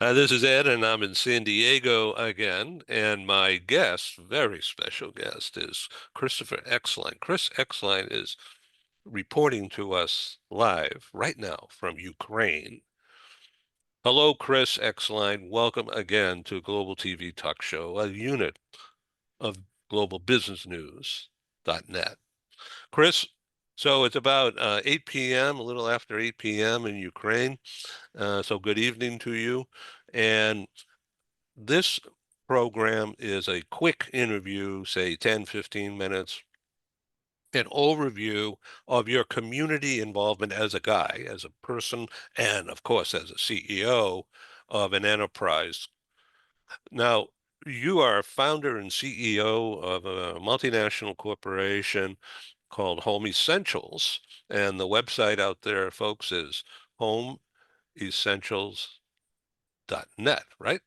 This is Ed, and I'm in San Diego again. And my guest, very special guest, is Christopher Exline. Chris Exline is reporting to us live right now from Ukraine. Hello, Chris Exline. Welcome again to Global TV Talk Show, a unit of Global Business News.net. Chris, so it's about 8 p.m., a little after 8 p.m. in Ukraine. So good evening to you. And this program is a quick interview, say 10, 15 minutes, an overview of your community involvement as a guy, as a person, and of course, as a CEO of an enterprise. Now, you are founder and CEO of a multinational corporation called Home Essentials. And the website out there, folks, is homeessentials.net, right?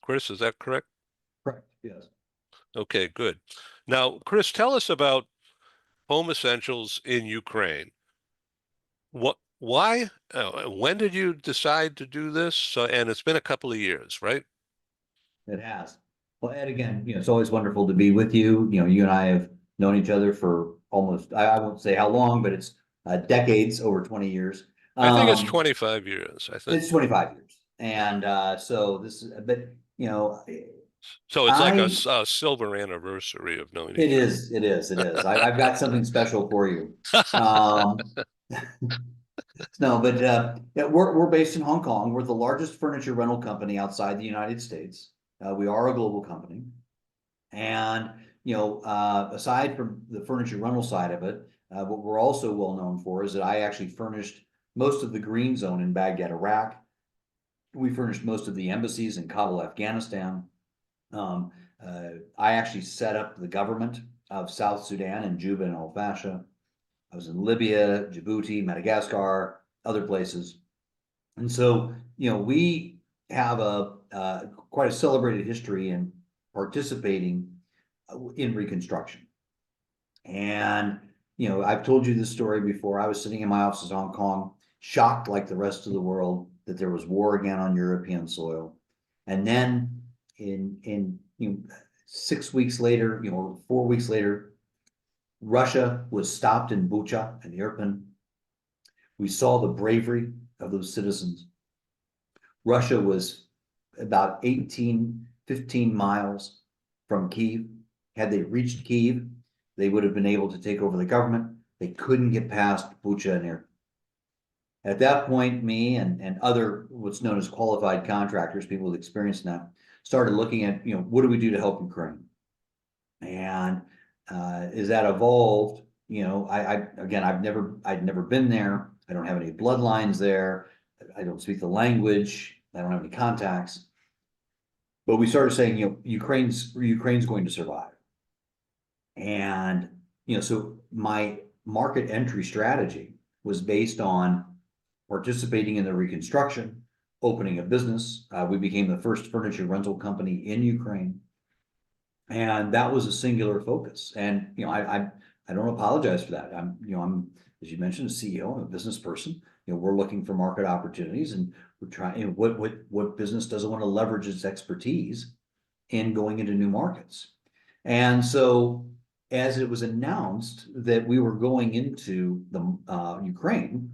Chris, is that correct? Correct. Yes. Okay, good. Now, Chris, tell us about Home Essentials in Ukraine. Why, when did you decide to do this? So, and it's been a couple of years, right? It has. Well, Ed, again, it's always wonderful to be with you. You and I have known each other for almost, I won't say how long, but it's decades, over 20 years. I think it's Um, 25 years, I think. it's 25 years. And so this is, but, you know, So it's like a, I, a silver anniversary of knowing it each other. is, it is, it is. I've got something special for you. Um, no, but yeah, we're based in Hong Kong. We're the largest furniture rental company outside the United States. We are a global company. And, aside from the furniture rental side of it, what we're also well known for is that I actually furnished most of the green zone in Baghdad, Iraq. We furnished most of the embassies in Kabul, Afghanistan. Um, I actually set up the government of South Sudan in Juba and Al Fasha. I was in Libya, Djibouti, Madagascar, other places. And so, we have a quite a celebrated history in participating in Reconstruction. And, I've told you this story before. I was sitting in my office in Hong Kong, shocked like the rest of the world that there was war again on European soil. And then in 6 weeks later, 4 weeks later, Russia was stopped in Bucha and Irpin. We saw the bravery of those citizens. Russia was about 18, 15 miles from Kyiv. Had they reached Kyiv, they would have been able to take over the government. They couldn't get past Bucha and Irpin. At that point, me and other what's known as qualified contractors, people with experience in that, started looking at, what do we do to help Ukraine? And as that evolved, I'd never been there. I don't have any bloodlines there. I don't speak the language. I don't have any contacts. But we started saying, Ukraine's going to survive. And so my market entry strategy was based on participating in the reconstruction, opening a business. We became the first furniture rental company in Ukraine. And that was a singular focus. And I don't apologize for that. I'm as you mentioned, a CEO, I'm a business person. We're looking for market opportunities, and we're trying. What business doesn't want to leverage its expertise in going into new markets? And so, as it was announced that we were going into the Ukraine,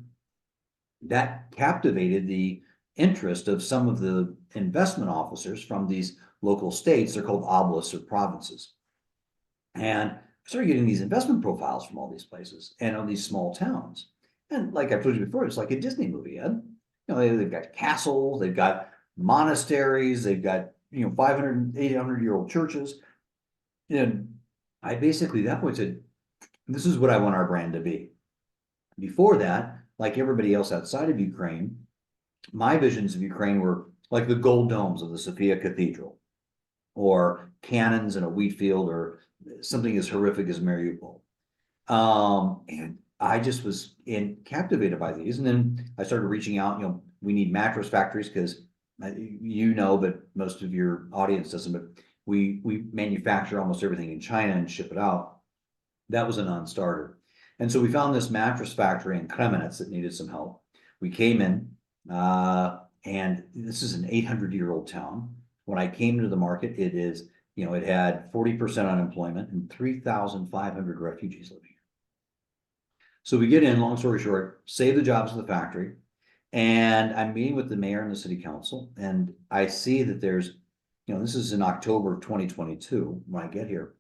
that captivated the interest of some of the investment officers from these local states. They're called oblasts or provinces. And I started getting these investment profiles from all these places and on these small towns. And like I've told you before, it's like a Disney movie, Ed. They've got castles, they've got monasteries, they've got, 500, 800-year-old churches. And I basically at that point said, this is what I want our brand to be. Before that, like everybody else outside of Ukraine, my visions of Ukraine were like the gold domes of the Sophia Cathedral, or cannons in a wheat field, or something as horrific as Mariupol. And I just was captivated by these. And then I started reaching out, we need mattress factories because but most of your audience doesn't, but we manufacture almost everything in China and ship it out. That was a non-starter. And so we found this mattress factory in Kremenets that needed some help. We came in, And this is an 800-year-old town. When I came to the market, it had 40% unemployment and 3,500 refugees living here. So we get in, long story short, save the jobs of the factory. And I'm meeting with the mayor and the city council, and I see that this is in October of 2022 when I get here.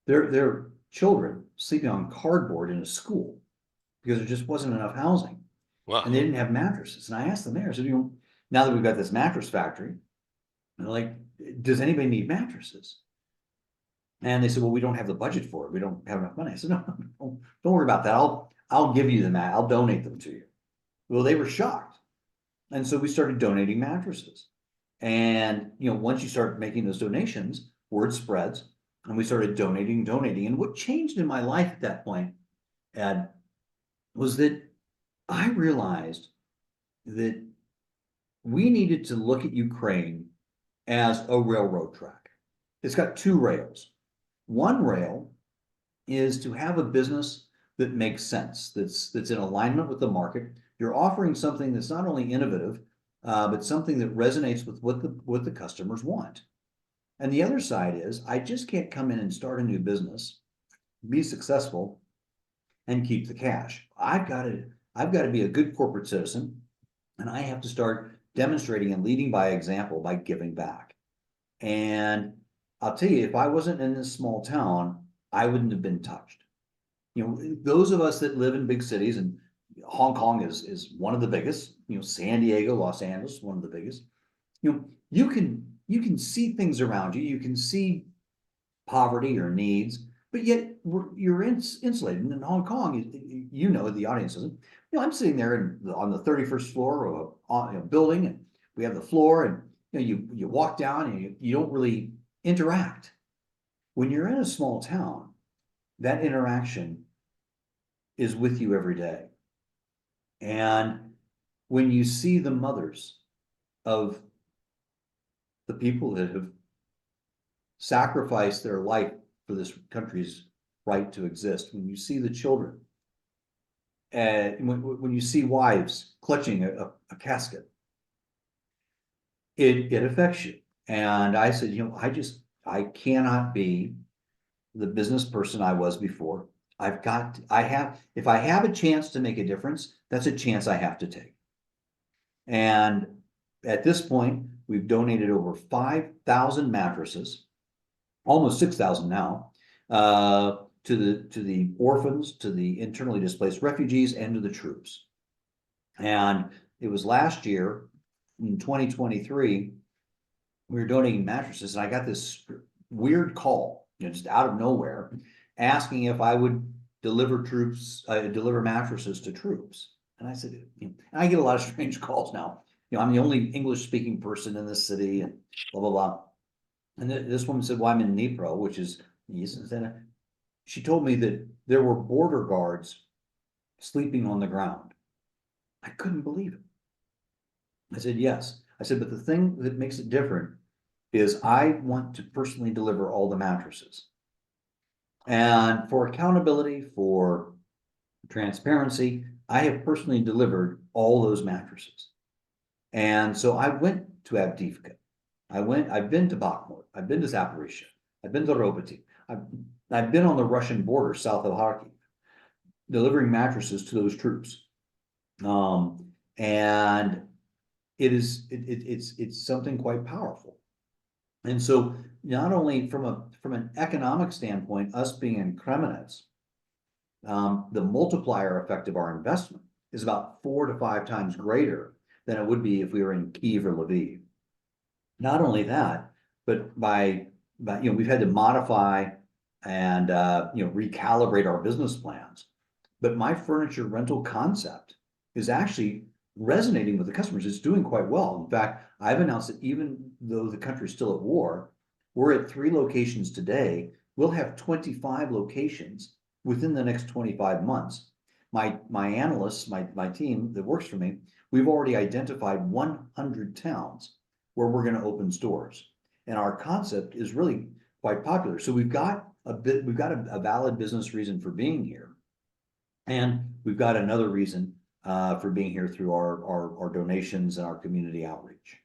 There are children sleeping on cardboard in a school because there just wasn't enough housing and they Wow. didn't have mattresses. And I asked the mayor, I said, now that we've got this mattress factory, they're like, does anybody need mattresses? And they said, well, we don't have the budget for it. We don't have enough money. I said, no, don't worry about that. I'll give you the mat. I'll donate them to you. Well, they were shocked. And so we started donating mattresses. And once you start making those donations, word spreads, and we started donating. And what changed in my life at that point, Ed, was that I realized that we needed to look at Ukraine as a railroad track. It's got two rails. One rail is to have a business that makes sense, that's in alignment with the market. You're offering something that's not only innovative, but something that resonates with what the customers want. And the other side is, I just can't come in and start a new business, be successful, and keep the cash. I've got to be a good corporate citizen, and I have to start demonstrating and leading by example by giving back. And I'll tell you, if I wasn't in this small town, I wouldn't have been touched. Those of us that live in big cities, and Hong Kong is one of the biggest, San Diego, Los Angeles, one of the biggest. You can see things around you, you can see poverty or needs, but yet you're insulated. And in Hong Kong, the audience doesn't. I'm sitting there on the 31st floor of a building, and we have the floor, and you walk down and you don't really interact. When you're in a small town, that interaction is with you every day. And when you see the mothers of the people that have sacrificed their life for this country's right to exist, when you see the children, and when you see wives clutching a casket, it affects you. And I said, I cannot be the business person I was before. If I have a chance to make a difference, that's a chance I have to take. And at this point, we've donated over 5,000 mattresses, almost 6,000 now, to the orphans, to the internally displaced refugees, and to the troops. And it was last year, in 2023, we were donating mattresses, and I got this weird call, just out of nowhere, asking if I would deliver mattresses to troops. And I said, and I get a lot of strange calls now. I'm the only English speaking person in this city, and blah, blah, blah. And this woman said, well, I'm in Dnipro, which is east. She told me that there were border guards sleeping on the ground. I couldn't believe it. I said, yes. I said, but the thing that makes it different is I want to personally deliver all the mattresses. And for accountability, for transparency, I have personally delivered all those mattresses. And so I went to Avdiivka. I've been to Bakhmut. I've been to Zaporizhia. I've been to Roboty. I've been on the Russian border south of Kharkiv, delivering mattresses to those troops. And it's something quite powerful. And so not only from an economic standpoint, us being in Kremenets, the multiplier effect of our investment is about 4 to 5 times greater than it would be if we were in Kyiv or Lviv. Not only that, but by we've had to modify and recalibrate our business plans. But my furniture rental concept is actually resonating with the customers. It's doing quite well. In fact, I've announced that even though the country's still at war, we're at 3 locations today. We'll have 25 locations within the next 25 months. My analysts, my team that works for me, we've already identified 100 towns where we're going to open stores. And our concept is really quite popular. So we've got a valid business reason for being here. And we've got another reason for being here through our donations and our community outreach.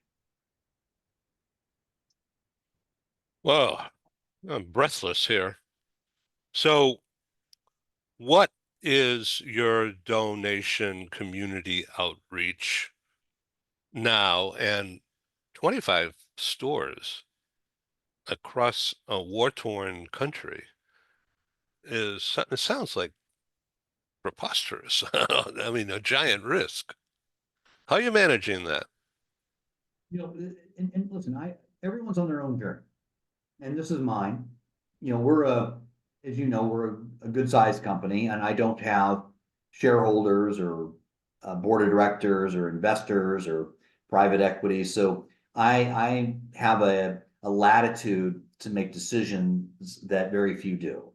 Whoa, I'm breathless here. So, what is your donation community outreach now? And 25 stores across a war-torn country it sounds like preposterous. I mean, a giant risk. How are you managing that? You know, and listen, everyone's on their own journey, and this is mine. You know, as you know, we're a good sized company, and I don't have shareholders or a board of directors or investors or private equity. So I have a latitude to make decisions that very few do.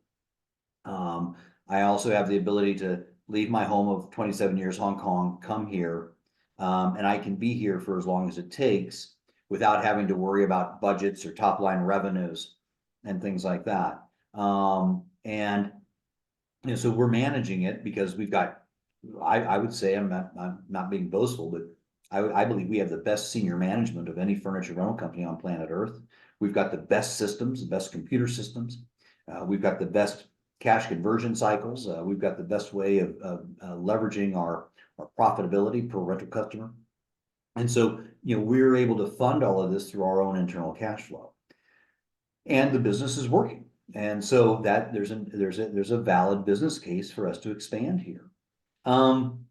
Um, I also have the ability to leave my home of 27 years, Hong Kong, come here, and I can be here for as long as it takes without having to worry about budgets or top line revenues and things like that. And you know, so we're managing it because we've got, I would say, I'm not being boastful, but I believe we have the best senior management of any furniture rental company on planet Earth. We've got the best systems, the best computer systems. We've got the best cash conversion cycles. We've got the best way of leveraging our profitability per rental customer. And so, you know, we're able to fund all of this through our own internal cash flow. And the business is working. And so that there's a valid business case for us to expand here. On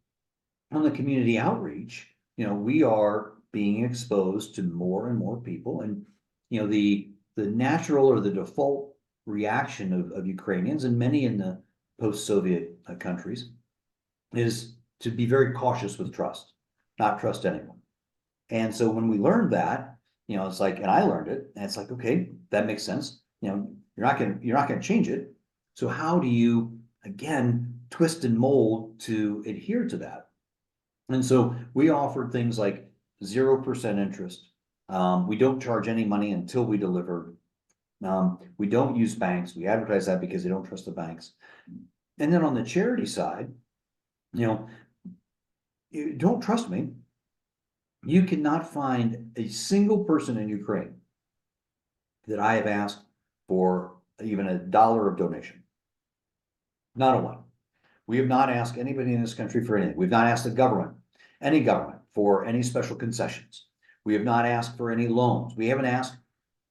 the community outreach, you know, we are being exposed to more and more people, and you know, the natural or the default reaction of Ukrainians and many in the post-Soviet countries is to be very cautious with trust, not trust anyone. And so when we learned that, you know, it's like, and I learned it, and it's like, okay, that makes sense. You know, you're not gonna change it. So how do you again twist and mold to adhere to that? And so we offered things like 0% interest. We don't charge any money until we deliver. We don't use banks. We advertise that because they don't trust the banks. And then on the charity side, you know, you don't trust me. You cannot find a single person in Ukraine that I have asked for even $1 of donation. Not a one. We have not asked anybody in this country for anything. We've not asked the government, any government, for any special concessions. We have not asked for any loans. We haven't asked,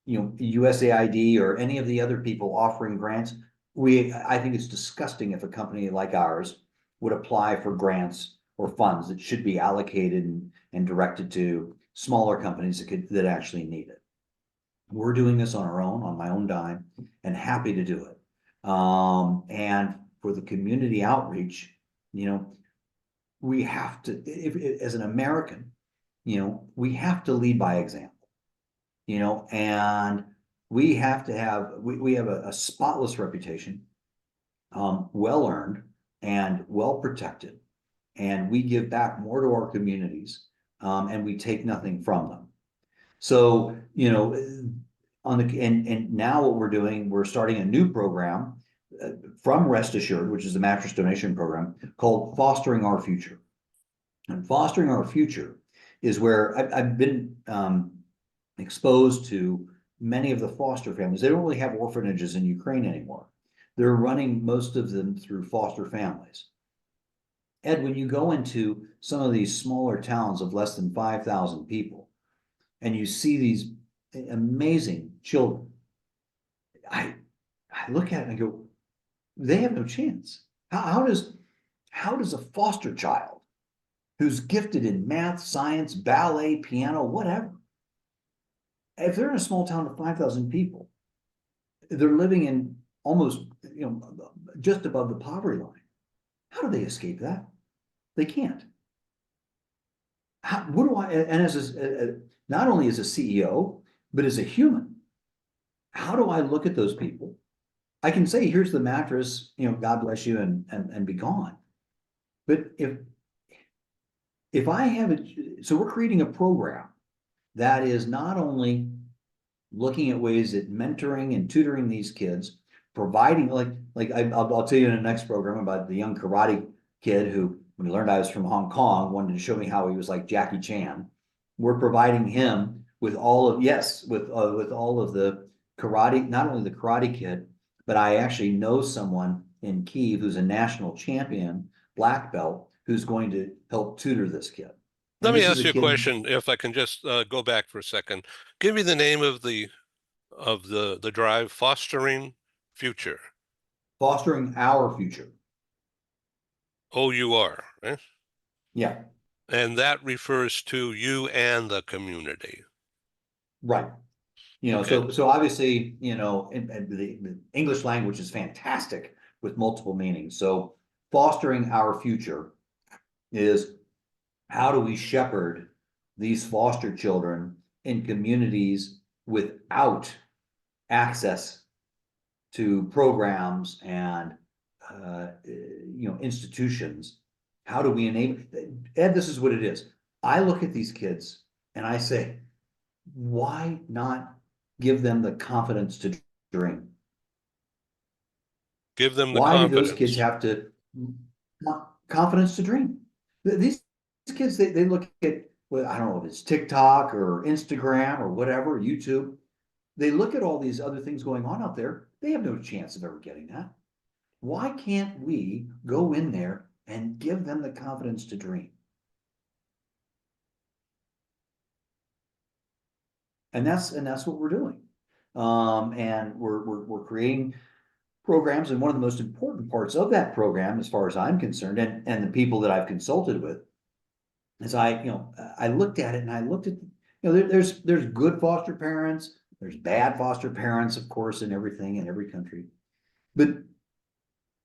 you know, USAID or any of the other people offering grants. I think it's disgusting if a company like ours would apply for grants or funds that should be allocated and directed to smaller companies that actually need it. We're doing this on our own, on my own dime, and happy to do it. And for the community outreach, you know, we have to, as an American, you know, we have to lead by example, you know, and we have to have, we have a spotless reputation, well earned and well protected. And we give back more to our communities, and we take nothing from them. So, you know, and now what we're doing, we're starting a new program from Rest Assured, which is the mattress donation program, called Fostering Our Future. And Fostering Our Future is where I've been exposed to many of the foster families. They don't really have orphanages in Ukraine anymore. They're running most of them through foster families. Ed, when you go into some of these smaller towns of less than 5,000 people and you see these amazing children, I look at it and I go, they have no chance. How does a foster child who's gifted in math, science, ballet, piano, whatever, if they're in a small town of 5,000 people, they're living in almost, you know, just above the poverty line. How do they escape that? They can't. What do I, and not only as a CEO, but as a human, how do I look at those people? I can say, here's the mattress, you know, God bless you, and be gone. But if I have it, so we're creating a program that is not only looking at ways at mentoring and tutoring these kids, providing I'll tell you in the next program about the young karate kid who when he learned I was from Hong Kong, wanted to show me how he was like Jackie Chan. We're providing him with all of, yes, with all of the karate, not only the karate kit, but I actually know someone in Kyiv who's a national champion black belt who's going to help tutor this kid. Let And me this is ask a you a kid question, if I can just go back for a second. Give me the name of the drive, Fostering Future. fostering our future. OUR, right? Yeah, And that refers to you and the community. right. Okay. So obviously, the English language is fantastic with multiple meanings. So fostering our future is how do we shepherd these foster children in communities without access to programs and institutions? How do we enable? Ed, this is what it is. I look at these kids and I say, why not give them the confidence to dream? Give them the Why do those kids confidence. have to confidence to dream? These kids, they look at, well, I don't know if it's TikTok or Instagram or whatever, YouTube. They look at all these other things going on out there. They have no chance of ever getting that. Why can't we go in there and give them the confidence to dream? And that's what we're doing. And we're creating programs, and one of the most important parts of that program, as far as I'm concerned, and the people that I've consulted with, is I looked at it and I looked at there's good foster parents, there's bad foster parents, of course, in everything in every country. But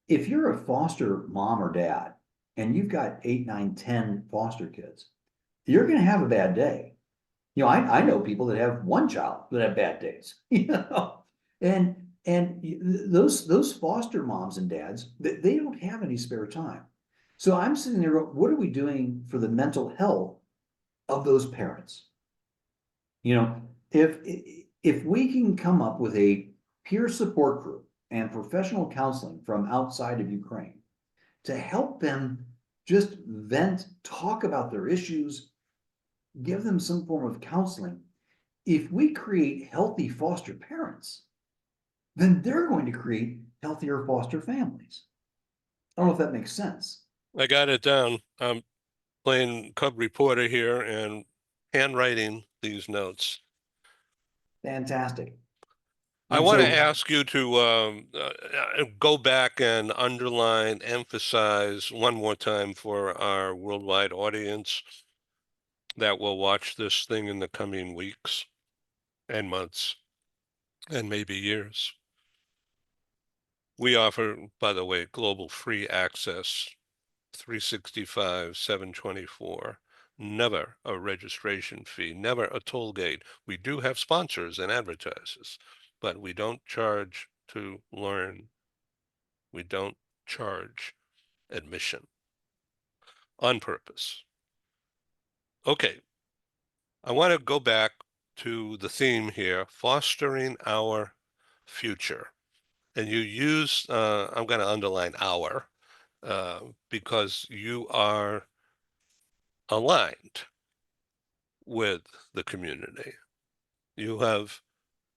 if you're a foster mom or dad and you've got 8, 9, 10 foster kids, you're going to have a bad day. I know people that have one child that have bad days, and those foster moms and dads, they don't have any spare time. So I'm sitting there, what are we doing for the mental health of those parents? You know, if if we can come up with a peer support group and professional counseling from outside of Ukraine to help them just vent, talk about their issues, give them some form of counseling. If we create healthy foster parents, then they're going to create healthier foster families. I don't know if that makes sense. I got it down. I'm playing cub reporter here and handwriting these notes. Fantastic. I And want to so, ask you to go back and underline, emphasize one more time for our worldwide audience that will watch this thing in the coming weeks and months and maybe years. We offer, by the way, global free access, 365, 724. Never a registration fee, never a toll gate. We do have sponsors and advertisers, but we don't charge to learn. We don't charge admission on purpose. Okay, I want to go back to the theme here, fostering our future. And you use, I'm going to underline our, because you are aligned with the community. You have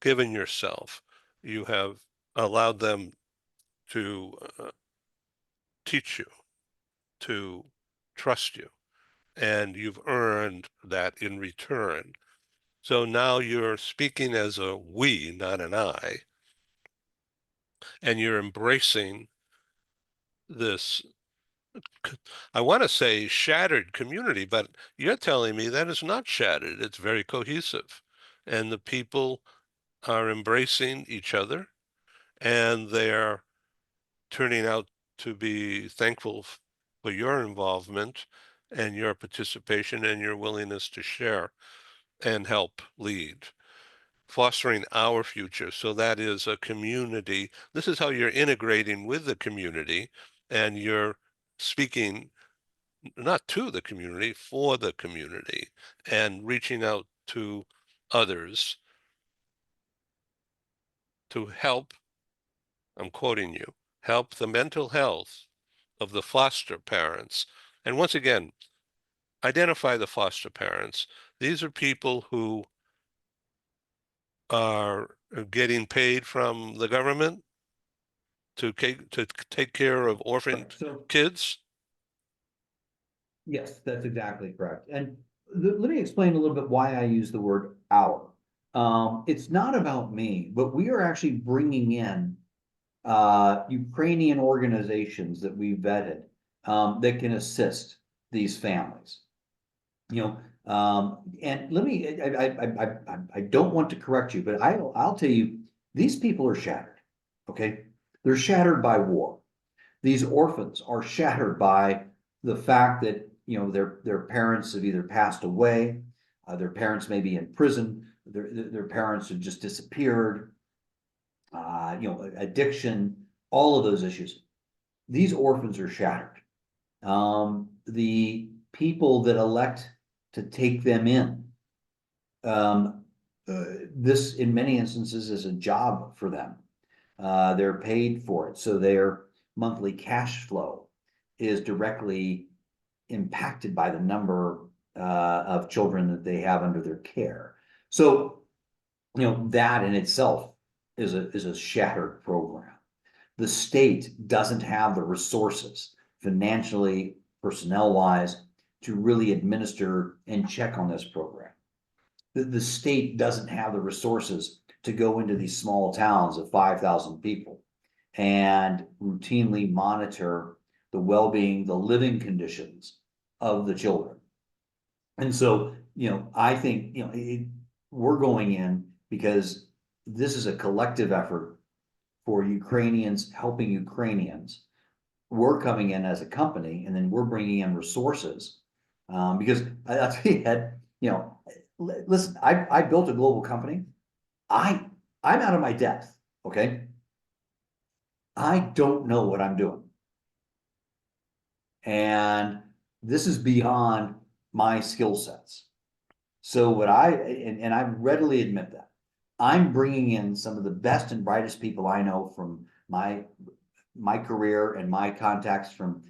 given yourself, you have allowed them to teach you, to trust you, and you've earned that in return. So now you're speaking as a we, not an I, and you're embracing this, I want to say shattered community, but you're telling me that it's not shattered. It's very cohesive. And the people are embracing each other and they're turning out to be thankful for your involvement and your participation and your willingness to share and help lead. Fostering our future. So that is a community. This is how you're integrating with the community and you're speaking not to the community, for the community and reaching out to others to help, I'm quoting you, help the mental health of the foster parents And once again, identify the foster parents. These are people who are getting paid from the government to take care of orphaned Correct. So kids. yes, that's exactly correct. And let me explain a little bit why I use the word our. It's not about me, but we are actually bringing in Ukrainian organizations that we vetted that can assist these families. You know, and let me, I don't want to correct you, but I'll tell you, these people are shattered. Okay, they're shattered by war. These orphans are shattered by the fact that their parents have either passed away, their parents may be in prison, their parents have just disappeared, addiction, all of those issues. These orphans are shattered. The people that elect to take them in, um, this in many instances is a job for them. They're paid for it, so their monthly cash flow is directly impacted by the number of children that they have under their care. So, that in itself is a shattered program. The state doesn't have the resources financially, personnel wise, to really administer and check on this program. The state doesn't have the resources to go into these small towns of 5,000 people and routinely monitor the well-being, the living conditions of the children. And so, I think, we're going in because this is a collective effort for Ukrainians helping Ukrainians. We're coming in as a company, and then we're bringing in resources. Because I'll tell you, Ed, listen, I built a global company. I I'm out of my depth. Okay, I don't know what I'm doing, and this is beyond my skill sets. So and I readily admit that I'm bringing in some of the best and brightest people I know from my career and my contacts from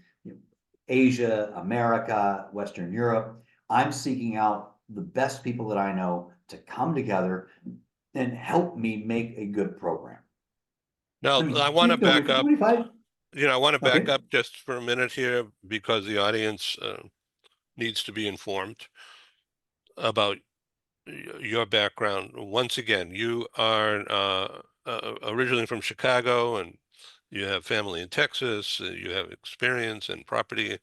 Asia, America, Western Europe. I'm seeking out the best people that I know to come together and help me make a good program. Now, I I mean, want to back up. 25. I want to back Okay. up just for a minute here because the audience needs to be informed about your background. Once again, you are originally from Chicago and you have family in Texas, you have experience in property,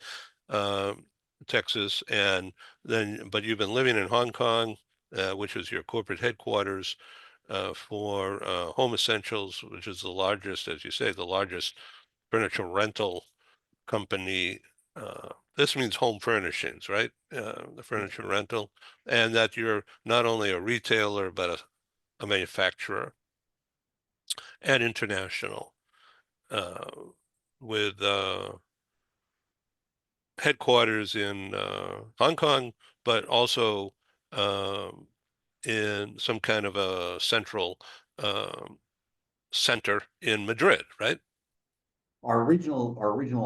uh, Texas, but you've been living in Hong Kong, which is your corporate headquarters for Home Essentials, which is the largest, as you say, the largest furniture rental company. This means home furnishings, right? The Right. furniture rental, and that you're not only a retailer but a manufacturer and international uh, with headquarters in Hong Kong, but also um, in some kind of a central um, center in Madrid, right? Our regional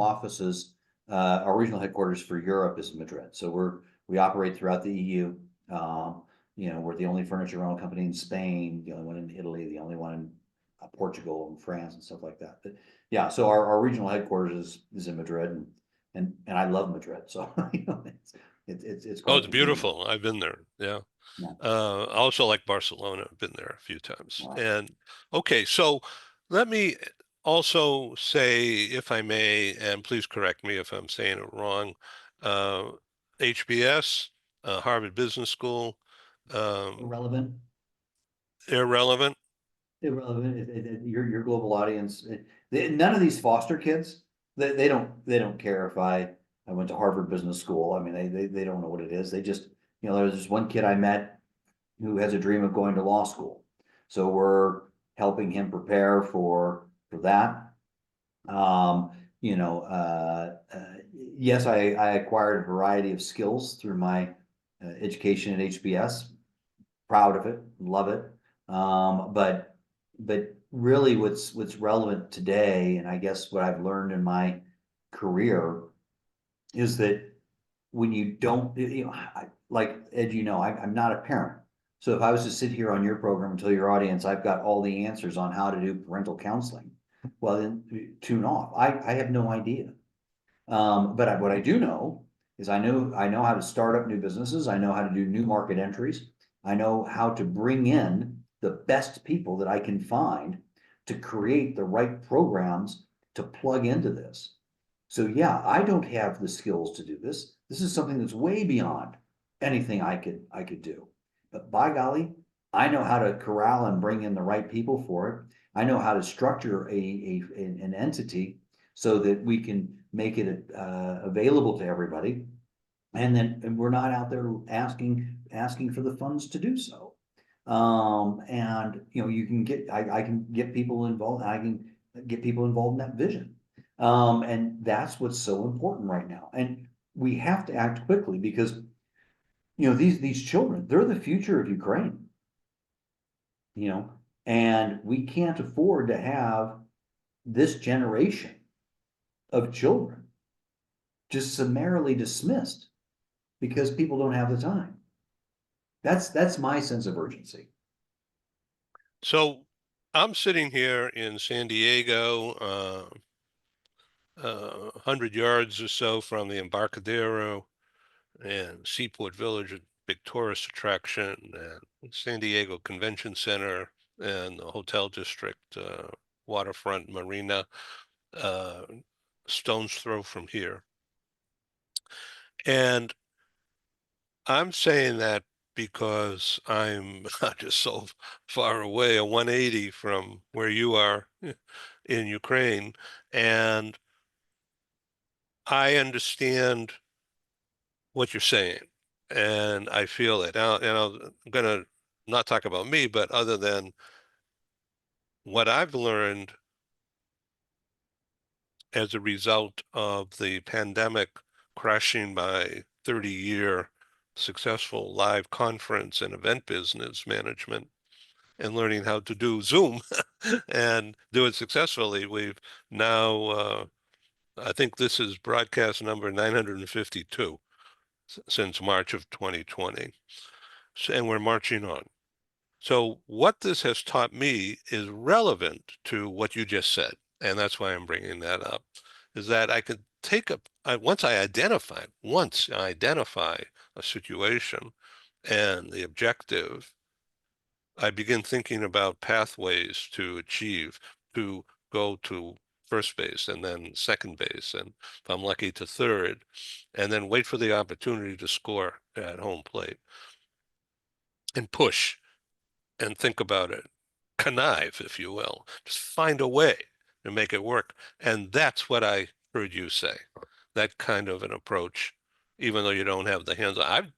offices, our regional headquarters for Europe is Madrid. So we operate throughout the EU. We're the only furniture rental company in Spain, the only one in Italy, the only one in Portugal and France and stuff like that. But yeah, so our regional headquarters is in Madrid, and I love Madrid. So it's Oh, quite it's convenient. beautiful. I've been there. Yeah. Yeah. I also like Barcelona. I've been there a few times. Wow. And okay, so let me also say, if I may, and please correct me if I'm saying it wrong, uh, HBS, Harvard Business School, um, Irrelevant. irrelevant. Irrelevant. Your global audience. None of these foster kids, they don't care if I went to Harvard Business School. I mean, they don't know what it is. They just, there's this one kid I met who has a dream of going to law school. So we're helping him prepare for that. Um, yes, I acquired a variety of skills through my education at HBS. Proud of it, love it. But really, what's relevant today, and I guess what I've learned in my career, is that when you don't, like Ed, I'm not a parent. So if I was to sit here on your program and tell your audience, I've got all the answers on how to do parental counseling, well, then tune off. I have no idea. But what I do know is I know how to start up new businesses. I know how to do new market entries. I know how to bring in the best people that I can find to create the right programs to plug into this. So yeah, I don't have the skills to do this. This is something that's way beyond anything I could do. But by golly, I know how to corral and bring in the right people for it. I know how to structure an entity so that we can make it available to everybody. And we're not out there asking for the funds to do so. And you can I can get people involved. I can get people involved in that vision. And that's what's so important right now. And we have to act quickly because these children, they're the future of Ukraine. You know, and we can't afford to have this generation of children just summarily dismissed because people don't have the time. That's my sense of urgency. So I'm sitting here in San Diego, 100 yards or so from the Embarcadero and Seaport Village, a big tourist attraction, and San Diego Convention Center and the Hotel District, waterfront marina, uh, stone's throw from here. And I'm saying that because I'm just so far away, a 180 from where you are in Ukraine, and I understand what you're saying, and I feel it. I'm gonna not talk about me, but other than what I've learned as a result of the pandemic crashing my 30-year successful live conference and event business management and learning how to do Zoom and do it successfully. We've now, I think this is broadcast number 952 since March of 2020. And we're marching on. So what this has taught me is relevant to what you just said. And that's why I'm bringing that up, is that I could take once I identify a situation and the objective, I begin thinking about pathways to achieve, to go to first base and then second base, and if I'm lucky to third, and then wait for the opportunity to score at home plate and push and think about it, connive, if you will, just find a way to make it work. And that's what I heard you say, that kind of an approach, even though you don't have the hands on.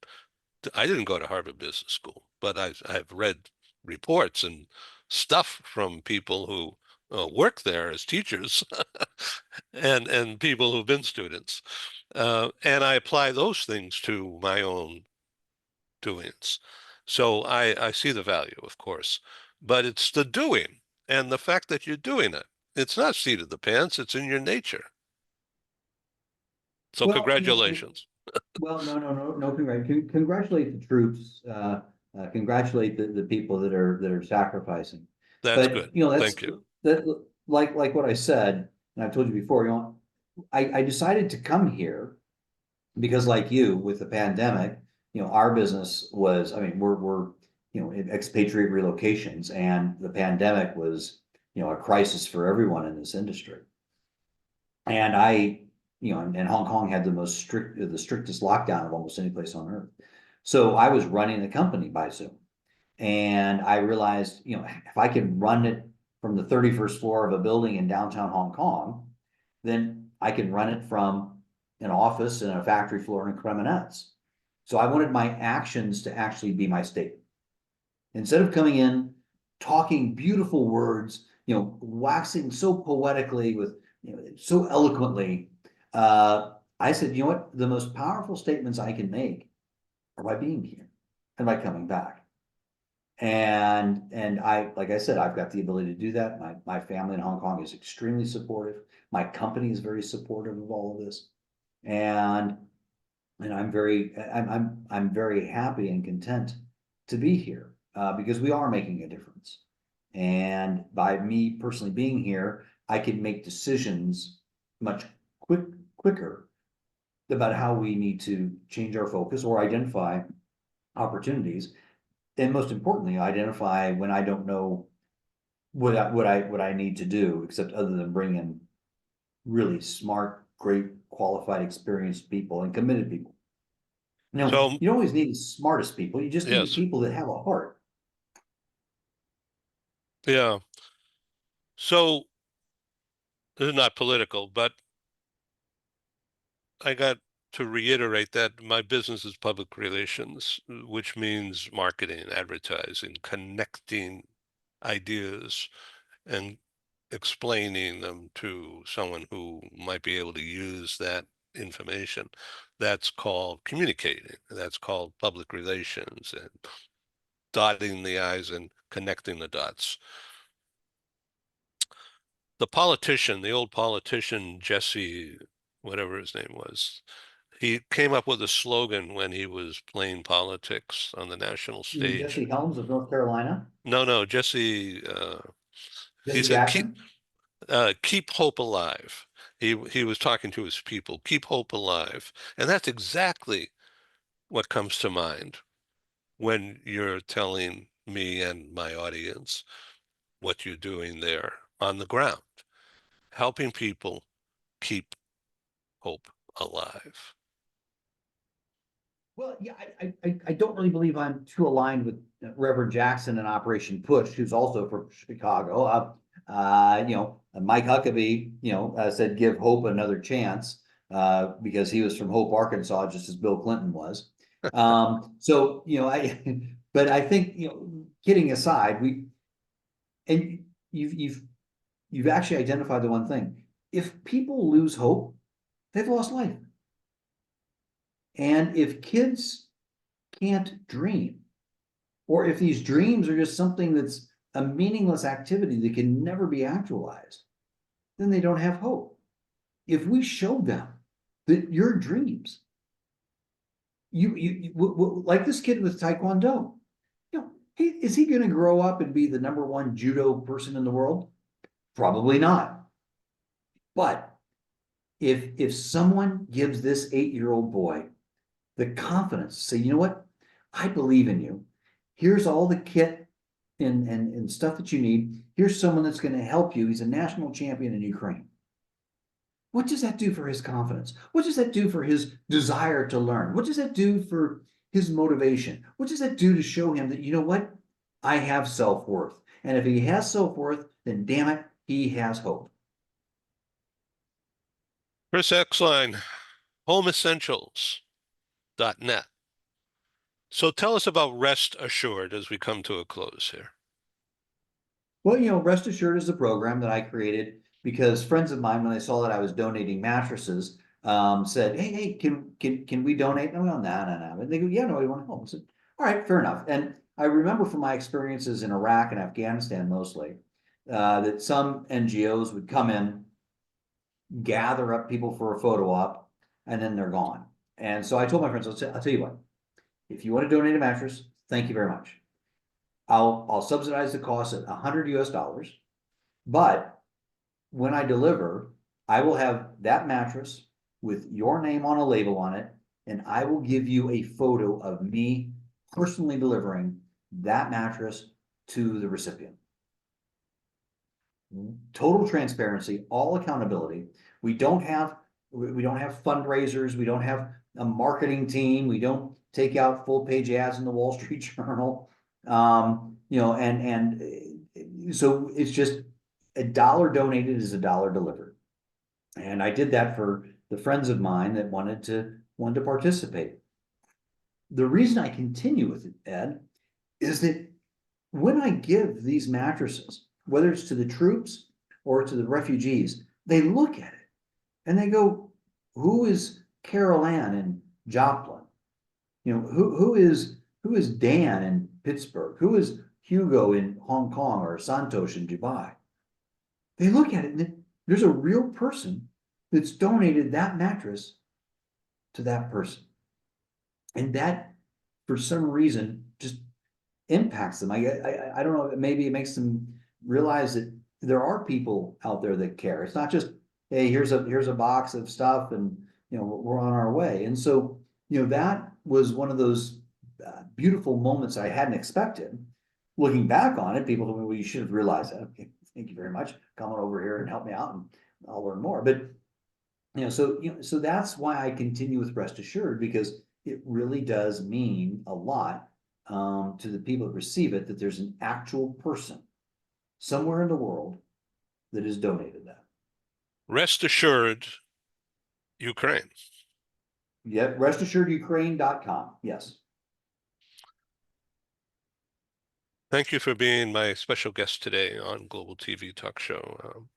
I didn't go to Harvard Business School, but I've read reports and stuff from people who work there as teachers and people who've been students. And I apply those things to my own doings. So I see the value, of course, but it's the doing and the fact that you're doing it. It's not seat of the pants, it's in your nature. So Well, congratulations. well, no. Congratulate the troops. Congratulate the people that are sacrificing. That's But good. Thank you. that like what I said, and I've told you before. I decided to come here because, like you, with the pandemic, our business was. I mean, we're in expatriate relocations, and the pandemic was a crisis for everyone in this industry. And and Hong Kong had the strictest lockdown of almost any place on earth. So I was running the company by Zoom. And I realized, if I could run it from the 31st floor of a building in downtown Hong Kong, then I can run it from an office and a factory floor in Cremonets. So I wanted my actions to actually be my statement. Instead of coming in, talking beautiful words, waxing so poetically with, so eloquently, I said, you know what? The most powerful statements I can make are by being here and by coming back. And like I said, I've got the ability to do that. My family in Hong Kong is extremely supportive. My company is very supportive of all of this. And And I'm very happy and content to be here, because we are making a difference. And by me personally being here, I can make decisions much quick quicker about how we need to change our focus or identify opportunities. And most importantly, identify when I don't know what I need to do, except other than bring in really smart, great, qualified, experienced people and committed people. Now, So, you don't always need the smartest people. You just need the yes, people that have a heart. yeah. So this is not political, but I got to reiterate that my business is public relations, which means marketing, advertising, connecting ideas and explaining them to someone who might be able to use that information. That's called communicating. That's called public relations and dotting the I's and connecting the dots. The politician, the old politician, Jesse, whatever his name was, he came up with a slogan when he was playing politics on the national You mean stage. Jesse Helms of North Carolina? No, no, Jesse, he Jesse said, Jackson? keep hope alive. He was talking to his people, keep hope alive. And that's exactly what comes to mind when you're telling me and my audience what you're doing there on the ground, helping people keep hope alive. Well, yeah, I don't really believe I'm too aligned with Reverend Jackson and Operation Push, who's also from Chicago. Mike Huckabee, said give hope another chance, because he was from Hope, Arkansas, just as Bill Clinton was. But I think, kidding aside, and you've actually identified the one thing. If people lose hope, they've lost life. And if kids can't dream, or if these dreams are just something that's a meaningless activity that can never be actualized, then they don't have hope. If we show them that your dreams, like this kid with Taekwondo, is he going to grow up and be the number one judo person in the world? Probably not. But if someone gives this 8-year-old boy the confidence to say, you know what, I believe in you. Here's all the kit and stuff that you need. Here's someone that's going to help you. He's a national champion in Ukraine. What does that do for his confidence? What does that do for his desire to learn? What does that do for his motivation? What does that do to show him that, you know what, I have self-worth? And if he has self-worth, then damn it, he has hope. Chris Exline, homeessentials.net. So tell us about Rest Assured as we come to a close here. Well, Rest Assured is a program that I created because friends of mine, when they saw that I was donating mattresses, said, "Hey, can we donate?" And I went, "No, no, no." And they go, "Yeah, no, we want to help." I said, "All right, fair enough." And I remember from my experiences in Iraq and Afghanistan mostly, that some NGOs would come in, gather up people for a photo op, and then they're gone. And so I told my friends, I'll tell you what, if you want to donate a mattress, thank you very much. I'll subsidize the cost at $100 US, but when I deliver, I will have that mattress with your name on a label on it, and I will give you a photo of me personally delivering that mattress to the recipient. Total transparency, all accountability. We don't have fundraisers, we don't have a marketing team, we don't take out full page ads in the Wall Street Journal. So it's just a dollar donated is a dollar delivered. And I did that for the friends of mine that wanted to participate. The reason I continue with it, Ed, is that when I give these mattresses, whether it's to the troops or to the refugees, they look at it and they go, who is Carol Ann in Joplin? Who is Dan in Pittsburgh? Who is Hugo in Hong Kong or Santosh in Dubai? They look at it and there's a real person that's donated that mattress to that person. And that, for some reason, just impacts them. I don't know, maybe it makes them realize that there are people out there that care. It's not just, hey, here's a box of stuff and we're on our way. And so, that was one of those beautiful moments I hadn't expected. Looking back on it, people told me, well, you should have realized that. Okay, thank you very much. Come on over here and help me out and I'll learn more. But so that's why I continue with Rest Assured, because it really does mean a lot to the people that receive it, that there's an actual person somewhere in the world that has donated that. Rest assured, Ukraine. Yep, restassuredukraine.com. Yes. Thank you for being my special guest today on Global TV Talk Show.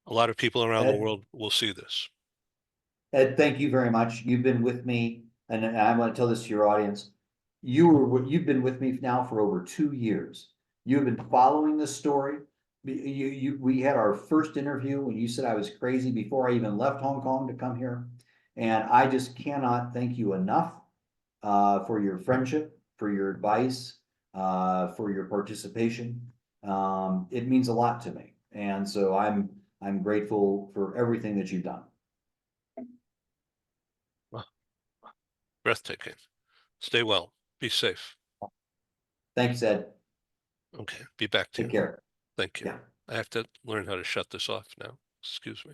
A lot of people around the Ed, world will see this. Ed, thank you very much. You've been with me, and I want to tell this to your audience. You've been with me now for over 2 years. You've been following this story. We had our first interview when you said I was crazy before I even left Hong Kong to come here. And I just cannot thank you enough for your friendship, for your advice, for your participation. It means a lot to me. And so I'm grateful for everything that you've done. Wow, breathtaking. Stay well. Be safe. Thanks, Ed. Okay, be back to Take you. care. Thank you. Yeah. I have to learn how to shut this off now. Excuse me.